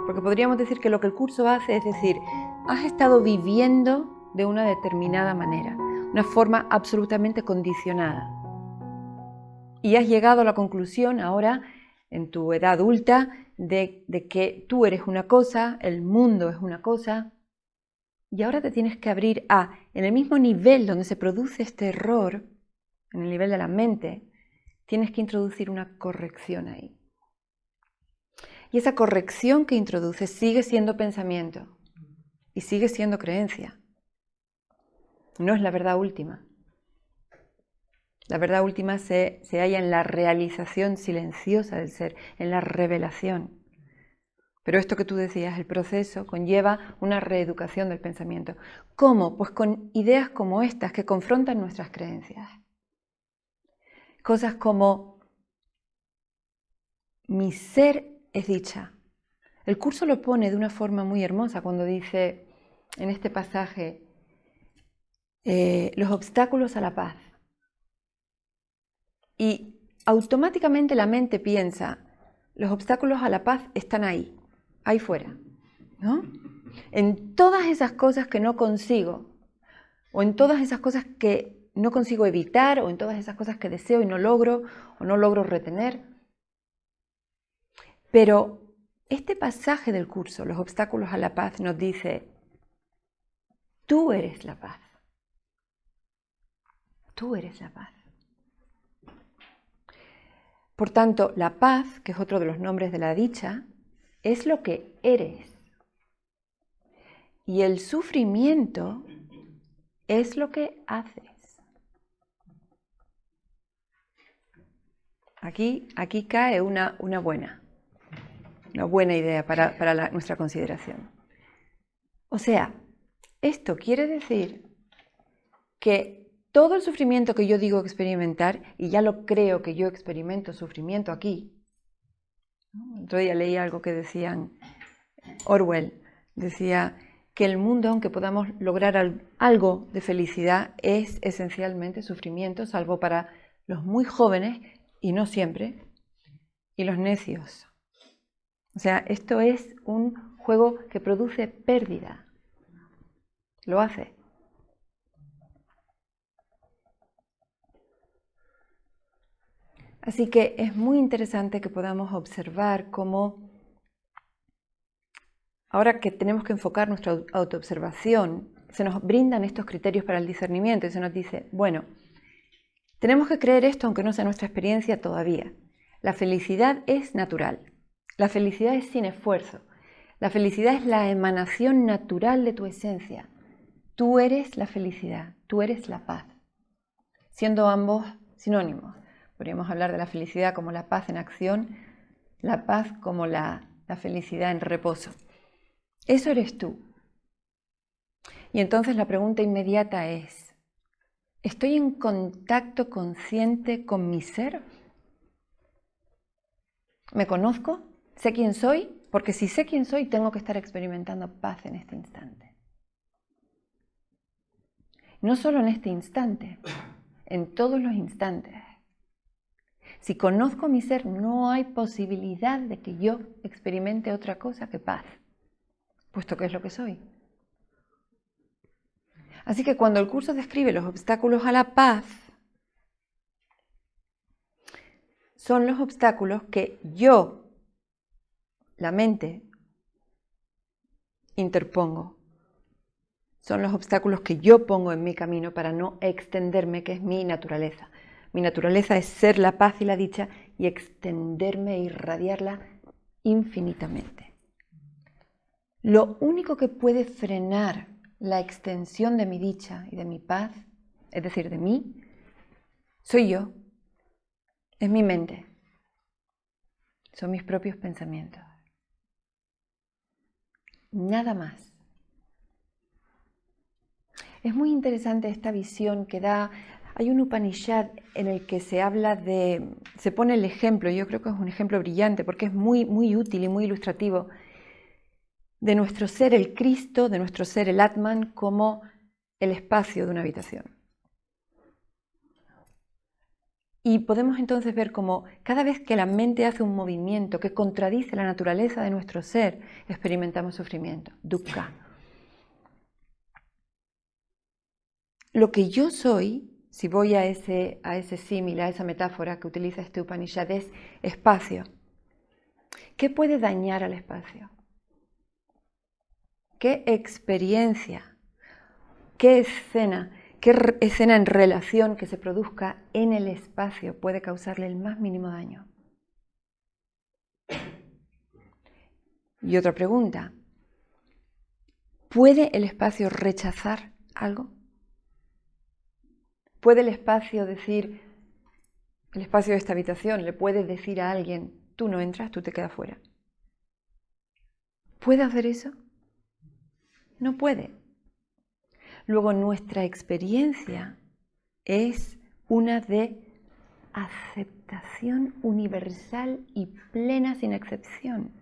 Porque podríamos decir que lo que el curso hace es decir, has estado viviendo de una determinada manera, una forma absolutamente condicionada. Y has llegado a la conclusión ahora, en tu edad adulta, de que tú eres una cosa, el mundo es una cosa, y ahora te tienes que abrir a, en el mismo nivel donde se produce este error, en el nivel de la mente, tienes que introducir una corrección ahí. Y esa corrección que introduces sigue siendo pensamiento y sigue siendo creencia. No es la verdad última. La verdad última se halla en la realización silenciosa del ser, en la revelación. Pero esto que tú decías, el proceso, conlleva una reeducación del pensamiento. ¿Cómo? Pues con ideas como estas que confrontan nuestras creencias. Cosas como, mi ser es dicha. El curso lo pone de una forma muy hermosa cuando dice, en este pasaje, los obstáculos a la paz. Y automáticamente la mente piensa, los obstáculos a la paz están ahí fuera, ¿no? En todas esas cosas que no consigo, o en todas esas cosas que no consigo evitar, o en todas esas cosas que deseo y no logro, o no logro retener. Pero este pasaje del curso, los obstáculos a la paz, nos dice, tú eres la paz. Tú eres la paz. Por tanto, la paz, que es otro de los nombres de la dicha, es lo que eres. Y el sufrimiento es lo que haces. Aquí cae una buena idea para nuestra consideración. O sea, esto quiere decir que todo el sufrimiento que yo digo experimentar, y ya lo creo que yo experimento sufrimiento aquí. Otro día leí algo que decían, Orwell decía que el mundo, aunque podamos lograr algo de felicidad, es esencialmente sufrimiento, salvo para los muy jóvenes, y no siempre, y los necios. O sea, esto es un juego que produce pérdida. Lo hace. Así que es muy interesante que podamos observar cómo, ahora que tenemos que enfocar nuestra autoobservación, se nos brindan estos criterios para el discernimiento y se nos dice, bueno, tenemos que creer esto aunque no sea nuestra experiencia todavía. La felicidad es natural. La felicidad es sin esfuerzo. La felicidad es la emanación natural de tu esencia. Tú eres la felicidad, tú eres la paz, siendo ambos sinónimos. Podríamos hablar de la felicidad como la paz en acción, la paz como la felicidad en reposo. Eso eres tú. Y entonces la pregunta inmediata es, ¿estoy en contacto consciente con mi ser? ¿Me conozco? ¿Sé quién soy? Porque si sé quién soy, tengo que estar experimentando paz en este instante. No solo en este instante, en todos los instantes. Si conozco mi ser, no hay posibilidad de que yo experimente otra cosa que paz, puesto que es lo que soy. Así que cuando el curso describe los obstáculos a la paz, son los obstáculos que yo, la mente, interpongo. Son los obstáculos que yo pongo en mi camino para no extenderme, que es mi naturaleza. Mi naturaleza es ser la paz y la dicha y extenderme e irradiarla infinitamente. Lo único que puede frenar la extensión de mi dicha y de mi paz, es decir, de mí, soy yo, es mi mente, son mis propios pensamientos. Nada más. Es muy interesante esta visión que da. Hay un Upanishad en el que se pone el ejemplo, yo creo que es un ejemplo brillante porque es muy, muy útil y muy ilustrativo, de nuestro ser el Cristo, de nuestro ser el Atman, como el espacio de una habitación. Y podemos entonces ver cómo cada vez que la mente hace un movimiento que contradice la naturaleza de nuestro ser, experimentamos sufrimiento, dukkha. Lo que yo soy, si voy a ese símil, a esa metáfora que utiliza este Upanishad, es espacio. ¿Qué puede dañar al espacio? ¿Qué experiencia? ¿Qué escena en relación que se produzca en el espacio puede causarle el más mínimo daño? Y otra pregunta, ¿puede el espacio rechazar algo? ¿Puede el espacio decir, el espacio de esta habitación, le puede decir a alguien, tú no entras, tú te quedas fuera? ¿Puede hacer eso? No puede. Luego nuestra experiencia es una de aceptación universal y plena sin excepción.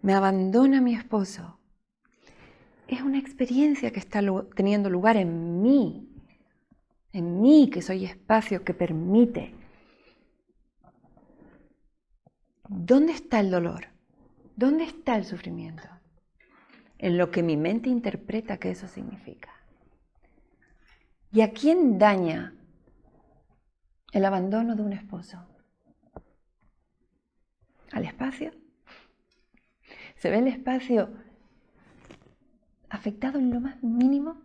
Me abandona mi esposo. Es una experiencia que está teniendo lugar en mí que soy espacio que permite. ¿Dónde está el dolor? ¿Dónde está el sufrimiento? En lo que mi mente interpreta que eso significa. ¿Y a quién daña el abandono de un esposo? ¿Al espacio? ¿Se ve el espacio afectado en lo más mínimo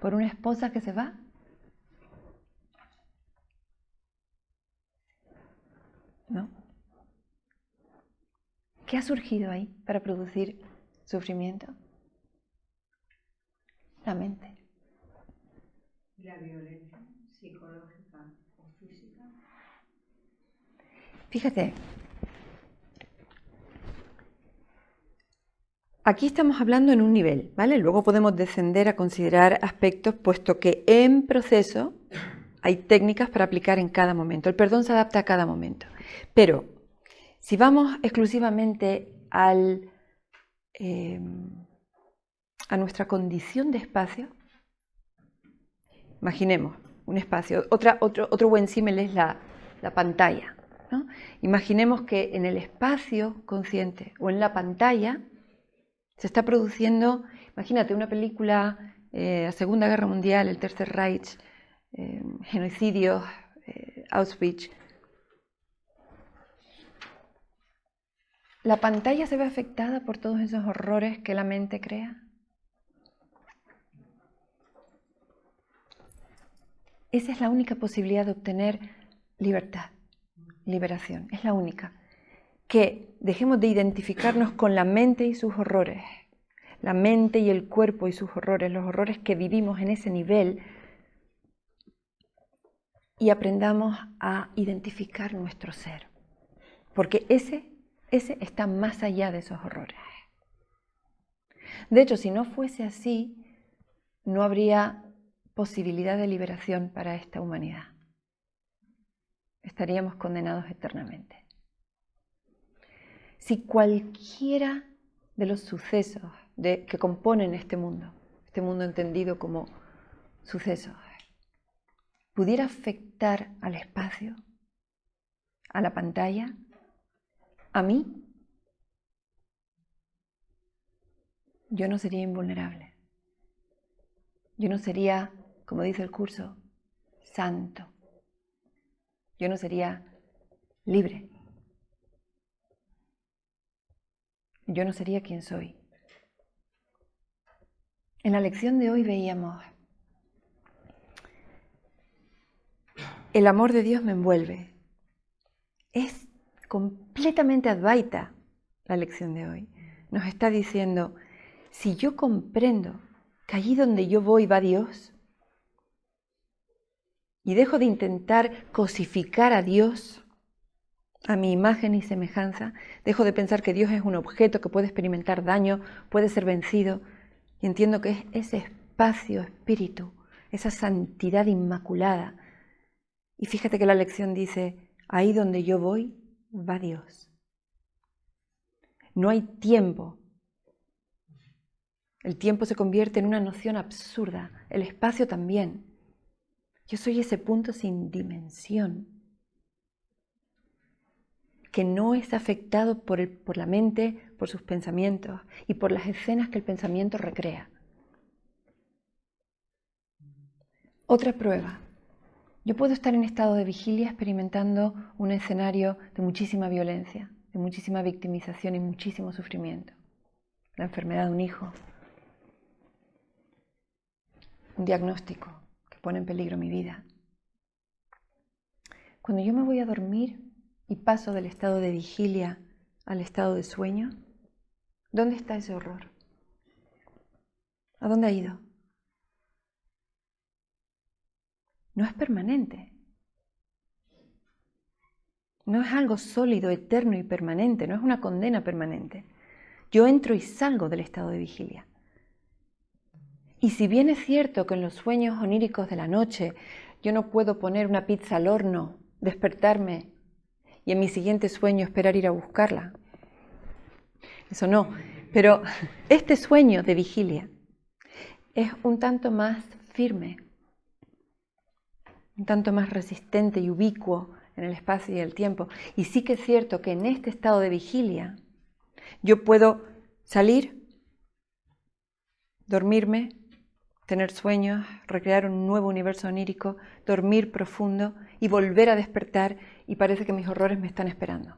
por una esposa que se va? ¿No? ¿Qué ha surgido ahí para producir sufrimiento? La mente. ¿La violencia psicológica o física? Fíjate, aquí estamos hablando en un nivel, ¿vale? Luego podemos descender a considerar aspectos, puesto que en proceso hay técnicas para aplicar en cada momento. El perdón se adapta a cada momento. Pero si vamos exclusivamente a nuestra condición de espacio, imaginemos un espacio. Otro buen símil es la pantalla, ¿no? Imaginemos que en el espacio consciente o en la pantalla se está produciendo, imagínate una película, la Segunda Guerra Mundial, el Tercer Reich, genocidios, Auschwitz. ¿La pantalla se ve afectada por todos esos horrores que la mente crea? Esa es la única posibilidad de obtener libertad, liberación, es la única. Que dejemos de identificarnos con la mente y sus horrores, la mente y el cuerpo y sus horrores, los horrores que vivimos en ese nivel, y aprendamos a identificar nuestro ser, porque ese está más allá de esos horrores. De hecho, si no fuese así, no habría posibilidad de liberación para esta humanidad. Estaríamos condenados eternamente. Si cualquiera de los sucesos que componen este mundo entendido como sucesos, pudiera afectar al espacio, a la pantalla, a mí, yo no sería invulnerable. Yo no sería, como dice el curso, santo. Yo no sería libre. Yo no sería quien soy. En la lección de hoy veíamos, el amor de Dios me envuelve. Es completamente advaita la lección de hoy. Nos está diciendo, si yo comprendo que allí donde yo voy va Dios, y dejo de intentar cosificar a Dios a mi imagen y semejanza, dejo de pensar que Dios es un objeto que puede experimentar daño, puede ser vencido, y entiendo que es ese espacio espíritu, esa santidad inmaculada. Y fíjate que la lección dice, ahí donde yo voy, va Dios. No hay tiempo. El tiempo se convierte en una noción absurda, el espacio también. Yo soy ese punto sin dimensión, que no es afectado por la mente, por sus pensamientos y por las escenas que el pensamiento recrea. Otra prueba. Yo puedo estar en estado de vigilia experimentando un escenario de muchísima violencia, de muchísima victimización y muchísimo sufrimiento. La enfermedad de un hijo, un diagnóstico que pone en peligro mi vida. Cuando yo me voy a dormir y paso del estado de vigilia al estado de sueño, ¿dónde está ese horror? ¿A dónde ha ido? No es permanente. No es algo sólido, eterno y permanente, no es una condena permanente. Yo entro y salgo del estado de vigilia. Y si bien es cierto que en los sueños oníricos de la noche yo no puedo poner una pizza al horno, despertarme y en mi siguiente sueño esperar ir a buscarla, eso no, pero este sueño de vigilia es un tanto más firme, un tanto más resistente y ubicuo en el espacio y el tiempo. Y sí que es cierto que en este estado de vigilia yo puedo salir, dormirme, tener sueños, recrear un nuevo universo onírico, dormir profundo y volver a despertar y parece que mis horrores me están esperando.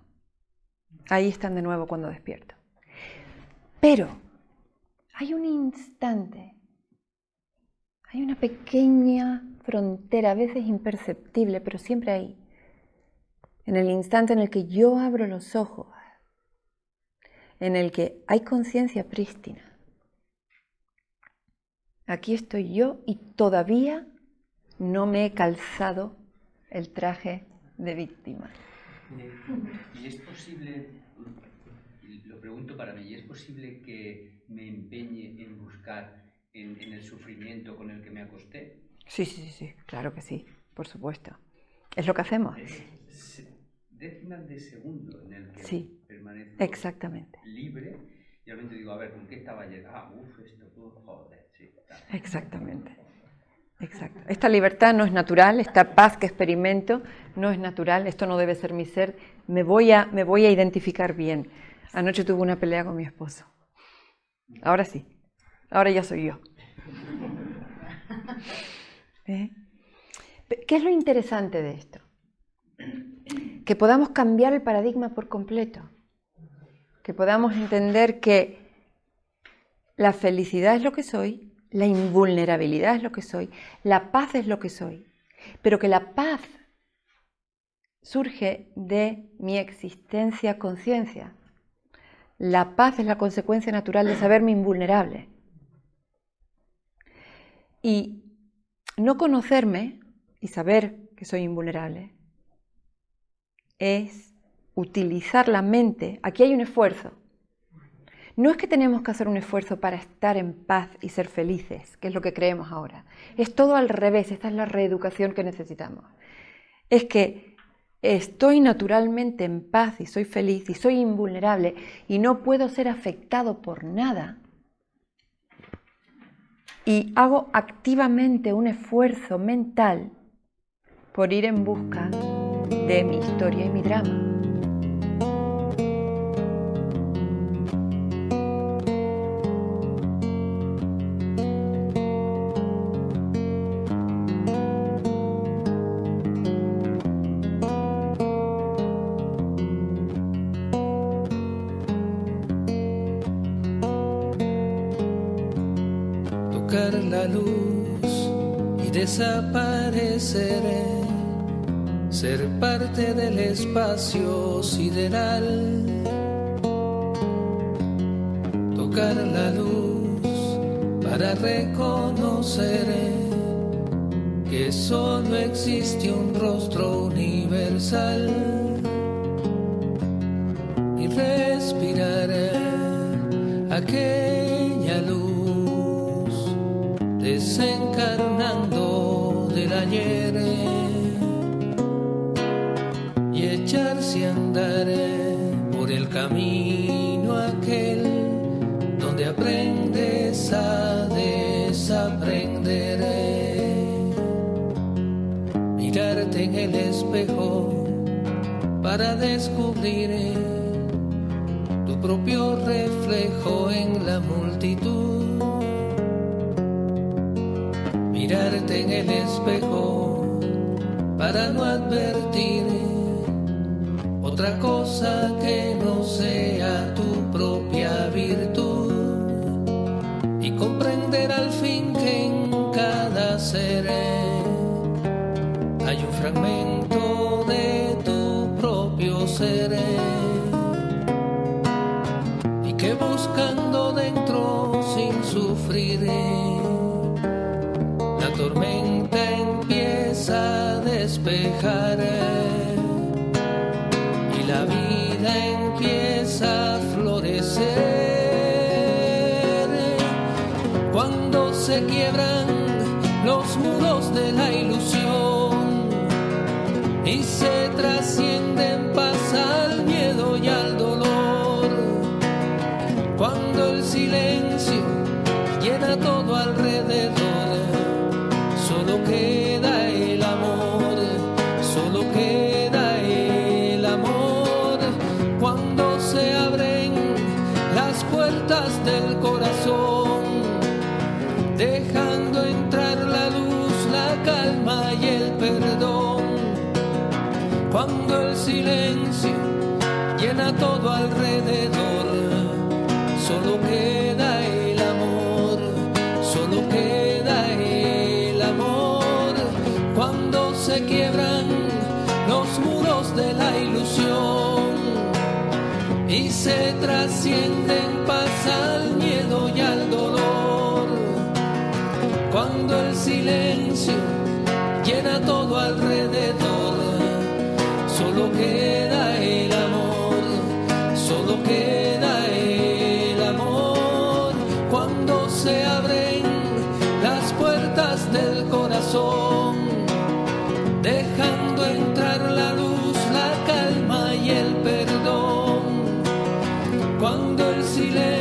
Ahí están de nuevo cuando despierto. Pero hay un instante, hay una pequeña frontera, a veces imperceptible, pero siempre ahí, en el instante en el que yo abro los ojos, en el que hay conciencia prístina. Aquí estoy yo y todavía no me he calzado el traje de víctima. ¿Y es posible, lo pregunto para mí, ¿y es posible que me empeñe en buscar en el sufrimiento con el que me acosté? Sí, claro que sí, por supuesto. Es lo que hacemos. Décimas de segundo en el que sí, permanezco exactamente. libre y realmente digo, a ver, ¿con qué estaba ayer? Esto, joder, sí. Exactamente. Exacto. Esta libertad no es natural, esta paz que experimento no es natural, esto no debe ser mi ser, me voy a identificar bien. Anoche tuve una pelea con mi esposo. Ahora sí, ahora ya soy yo. ¿Qué es lo interesante de esto? Que podamos cambiar el paradigma por completo, que podamos entender que la felicidad es lo que soy, la invulnerabilidad es lo que soy, la paz es lo que soy, pero que la paz surge de mi existencia conciencia. La paz es la consecuencia natural de saberme invulnerable. Y no conocerme y saber que soy invulnerable es utilizar la mente. Aquí hay un esfuerzo. No es que tenemos que hacer un esfuerzo para estar en paz y ser felices, que es lo que creemos ahora. Es todo al revés, esta es la reeducación que necesitamos. Es que estoy naturalmente en paz y soy feliz y soy invulnerable y no puedo ser afectado por nada. Y hago activamente un esfuerzo mental por ir en busca de mi historia y mi drama. Tocar la luz y desapareceré, ser parte del espacio sideral. Tocar la luz para reconocer que solo existe un rostro universal y respirar aquella luz desencarnando del ayer y echarse a andar por el camino aquel donde aprendes a desaprender. el espejo para descubrir tu propio reflejo en la multitud. Mirarte en el espejo para no advertir otra cosa que no sea tu propia virtud, y comprender al fin que en cada ser hay un fragmento de tu propio ser, y que buscando dentro sin sufrir la tormenta empieza a despejar y la vida empieza a florecer. Cuando se quiebran los muros de la ilusión y se trasciende en paz al miedo y al dolor, cuando el silencio llena todo alrededor, solo queda el amor, solo queda el amor. Cuando se abren las puertas del corazón, dejando entrar la luz, la calma y el perdón. Cuando el silencio llena todo alrededor, solo queda el amor, solo queda el amor. Cuando se quiebran los muros de la ilusión y se trasciende en paz al miedo y al dolor, cuando el silencio llena todo alrededor, solo queda el amor, solo queda el amor. Cuando se abren las puertas del corazón, dejando entrar la luz, la calma y el perdón. Cuando el silencio